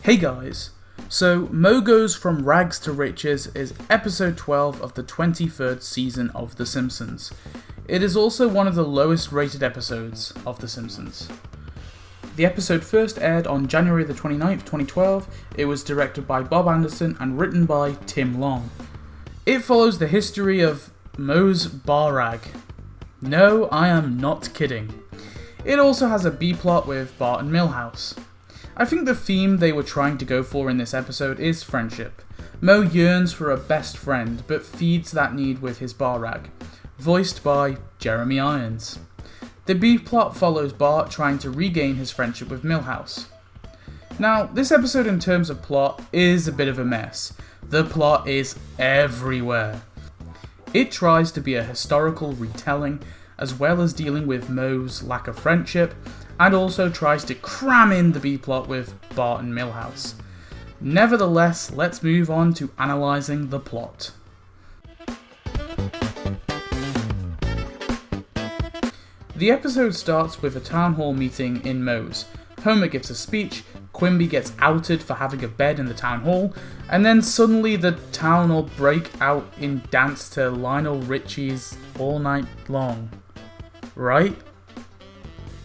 Hey guys, so Mo Goes From Rags to Riches is episode 12 of the 23rd season of The Simpsons. It is also one of the lowest rated episodes of The Simpsons. The episode first aired on January the 29th, 2012. It was directed by Bob Anderson and written by Tim Long. It follows the history of Moe's bar rag. No, I am not kidding. It also has a B-plot with Bart and Milhouse. I think the theme they were trying to go for in this episode is friendship. Moe yearns for a best friend, but feeds that need with his bar rag, voiced by Jeremy Irons. The B-plot follows Bart trying to regain his friendship with Milhouse. Now, this episode in terms of plot is a bit of a mess. The plot is everywhere. It tries to be a historical retelling, as well as dealing with Moe's lack of friendship, and also tries to cram in the B-plot with Bart and Milhouse. Nevertheless, let's move on to analysing the plot. The episode starts with a town hall meeting in Moe's. Homer gives a speech, Quimby gets outed for having a bed in the town hall, and then suddenly the town all break out in dance to Lionel Richie's All Night Long. Right?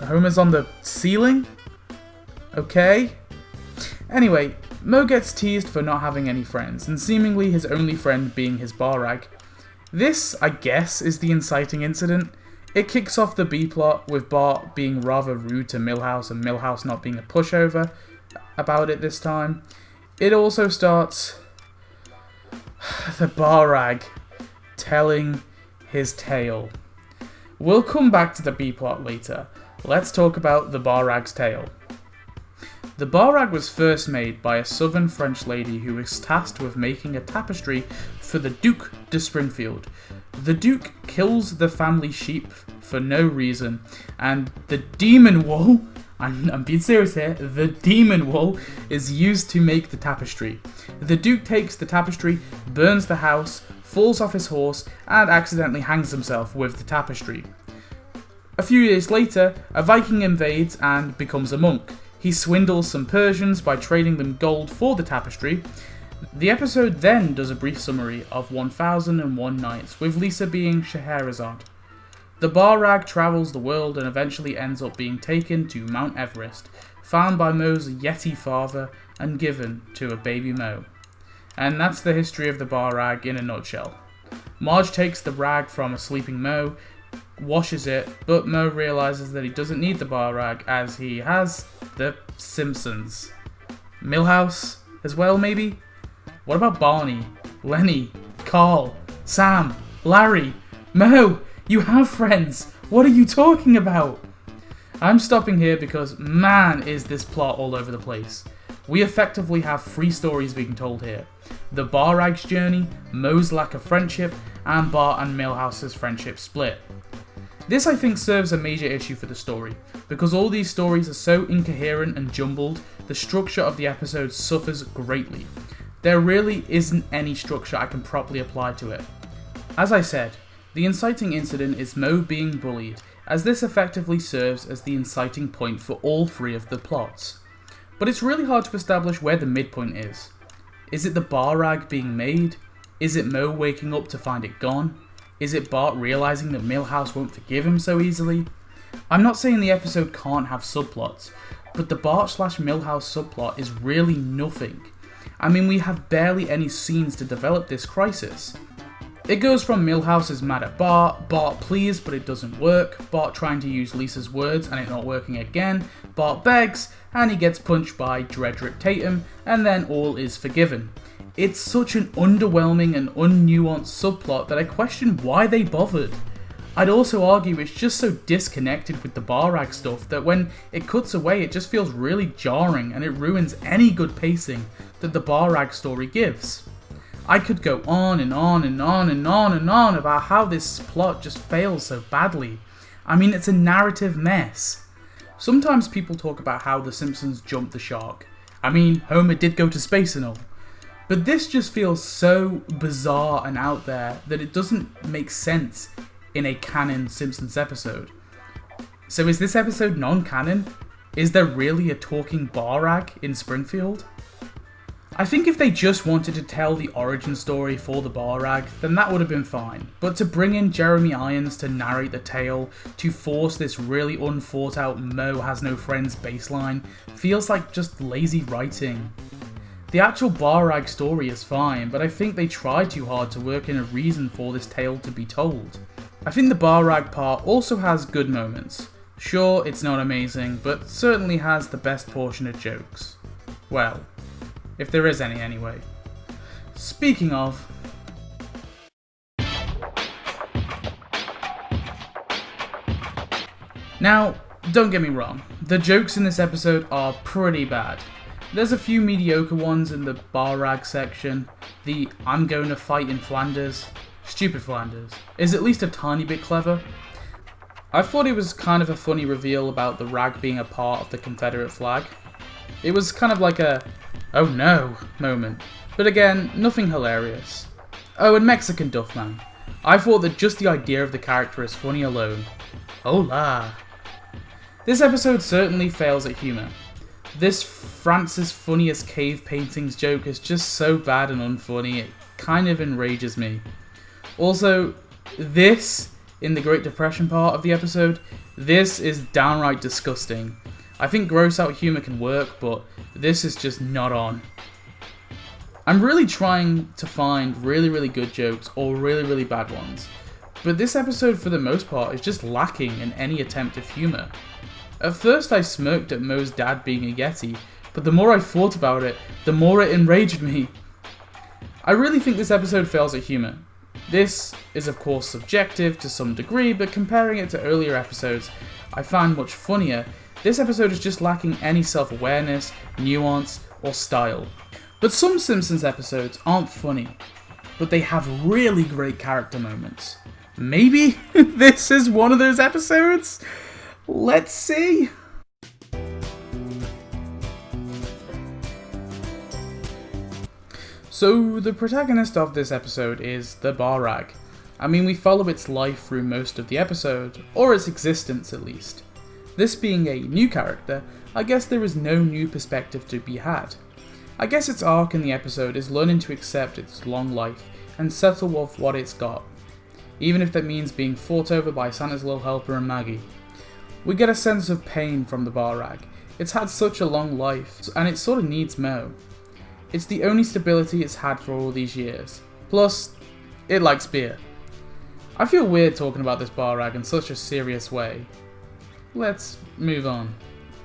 Homer's on the ceiling? Okay. Anyway, Moe gets teased for not having any friends, and seemingly his only friend being his bar rag. This, I guess, is the inciting incident. It kicks off the B-plot with Bart being rather rude to Milhouse and Milhouse not being a pushover about it this time. It also starts the bar rag telling his tale. We'll come back to the B-plot later. Let's talk about the bar rag's tale. The bar rag was first made by a southern French lady who was tasked with making a tapestry for the Duc de Springfield. The Duke kills the family sheep for no reason, and the demon wool, I'm being serious here, the demon wool is used to make the tapestry. The Duke takes the tapestry, burns the house, falls off his horse, and accidentally hangs himself with the tapestry. A few years later, a Viking invades and becomes a monk. He swindles some Persians by trading them gold for the tapestry. The episode then does a brief summary of 1001 Nights, with Lisa being Scheherazade. The bar rag travels the world and eventually ends up being taken to Mount Everest, found by Moe's Yeti father and given to a baby Moe. And that's the history of the bar rag in a nutshell. Marge takes the rag from a sleeping Moe, washes it, but Moe realizes that he doesn't need the bar rag as he has the Simpsons. Milhouse as well, maybe? What about Barney, Lenny, Carl, Sam, Larry? Moe, you have friends. What are you talking about? I'm stopping here because man is this plot all over the place. We effectively have three stories being told here. The bar rag's journey, Moe's lack of friendship, and Bart and Milhouse's friendship split. This I think serves a major issue for the story, because all these stories are so incoherent and jumbled, the structure of the episode suffers greatly. There really isn't any structure I can properly apply to it. As I said, the inciting incident is Moe being bullied, as this effectively serves as the inciting point for all three of the plots. But it's really hard to establish where the midpoint is. Is it the bar rag being made? Is it Moe waking up to find it gone? Is it Bart realizing that Milhouse won't forgive him so easily? I'm not saying the episode can't have subplots, but the Bart/Milhouse subplot is really nothing. I mean, we have barely any scenes to develop this crisis. It goes from Milhouse is mad at Bart, Bart pleads but it doesn't work, Bart trying to use Lisa's words and it not working again, Bart begs and he gets punched by Dredrick Tatum, and then all is forgiven. It's such an underwhelming and unnuanced subplot that I question why they bothered. I'd also argue it's just so disconnected with the bar rag stuff that when it cuts away it just feels really jarring and it ruins any good pacing that the bar rag story gives. I could go on and on and on and on and on about how this plot just fails so badly. I mean, it's a narrative mess. Sometimes people talk about how The Simpsons jumped the shark. I mean, Homer did go to space and all. But this just feels so bizarre and out there that it doesn't make sense in a canon Simpsons episode. So is this episode non-canon? Is there really a talking bar rag in Springfield? I think if they just wanted to tell the origin story for the bar rag, then that would have been fine. But to bring in Jeremy Irons to narrate the tale, to force this really unthought out Mo has no friends baseline, feels like just lazy writing. The actual bar rag story is fine, but I think they tried too hard to work in a reason for this tale to be told. I think the bar rag part also has good moments. Sure, it's not amazing, but certainly has the best portion of jokes. Well, if there is any anyway. Speaking of... Now, don't get me wrong, the jokes in this episode are pretty bad. There's a few mediocre ones in the bar rag section. The "I'm going to fight in Flanders," stupid Flanders, is at least a tiny bit clever. I thought it was kind of a funny reveal about the rag being a part of the Confederate flag. It was kind of like a "oh no" moment, but again, nothing hilarious. Oh, and Mexican Duffman. I thought that just the idea of the character is funny alone. Hola! This episode certainly fails at humour. This France's funniest cave paintings joke is just so bad and unfunny, it kind of enrages me. Also, this, in the Great Depression part of the episode, this is downright disgusting. I think gross out humour can work, but this is just not on. I'm really trying to find really good jokes or really bad ones, but this episode for the most part is just lacking in any attempt of humour. At first I smirked at Mo's dad being a Yeti, but the more I thought about it, the more it enraged me. I really think this episode fails at humour. This is of course subjective to some degree, but comparing it to earlier episodes I found much funnier. This episode is just lacking any self-awareness, nuance, or style. But some Simpsons episodes aren't funny, but they have really great character moments. Maybe this is one of those episodes? Let's see. So the protagonist of this episode is the bar rag. I mean, we follow its life through most of the episode, or its existence at least. This being a new character, I guess there is no new perspective to be had. I guess its arc in the episode is learning to accept its long life and settle with what it's got, even if that means being fought over by Santa's little helper and Maggie. We get a sense of pain from the bar rag. It's had such a long life, and it sort of needs Mo. It's the only stability it's had for all these years. Plus, it likes beer. I feel weird talking about this bar rag in such a serious way. Let's move on.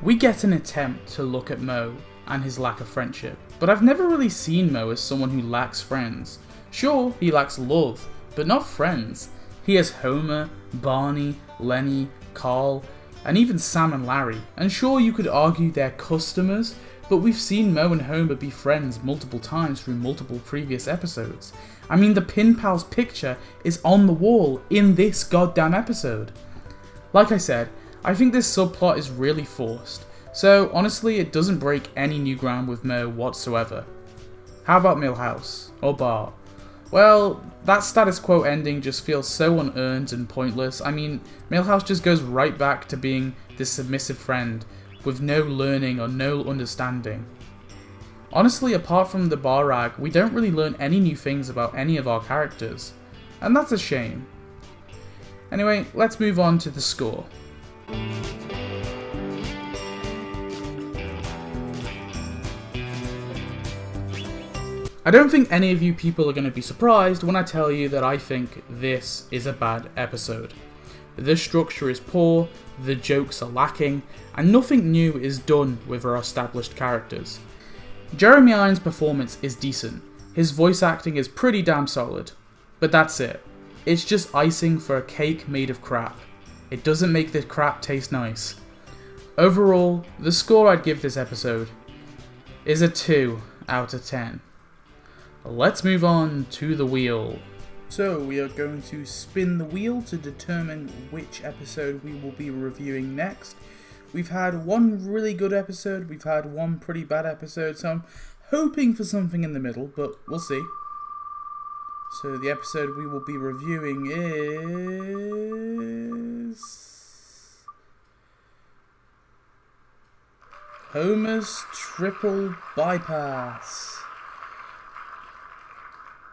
We get an attempt to look at Mo and his lack of friendship, but I've never really seen Mo as someone who lacks friends. Sure, he lacks love, but not friends. He has Homer, Barney, Lenny, Carl, and even Sam and Larry. And sure, you could argue they're customers, but we've seen Mo and Homer be friends multiple times through multiple previous episodes. I mean, the Pin Pals picture is on the wall in this goddamn episode. Like I said, I think this subplot is really forced, so honestly it doesn't break any new ground with Mo whatsoever. How about Milhouse? Or Bart? Well, that status quo ending just feels so unearned and pointless. I mean, Milhouse just goes right back to being this submissive friend with no learning or no understanding. Honestly, apart from the bar rag, we don't really learn any new things about any of our characters, and that's a shame. Anyway, let's move on to the score. I don't think any of you people are going to be surprised when I tell you that I think this is a bad episode. The structure is poor, the jokes are lacking, and nothing new is done with our established characters. Jeremy Irons' performance is decent, his voice acting is pretty damn solid, but that's it. It's just icing for a cake made of crap. It doesn't make the crap taste nice. Overall, the score I'd give this episode is a 2 out of 10. Let's move on to the wheel. So we are going to spin the wheel to determine which episode we will be reviewing next. We've had one really good episode, we've had one pretty bad episode, so I'm hoping for something in the middle, but we'll see. So the episode we will be reviewing is Homer's Triple Bypass.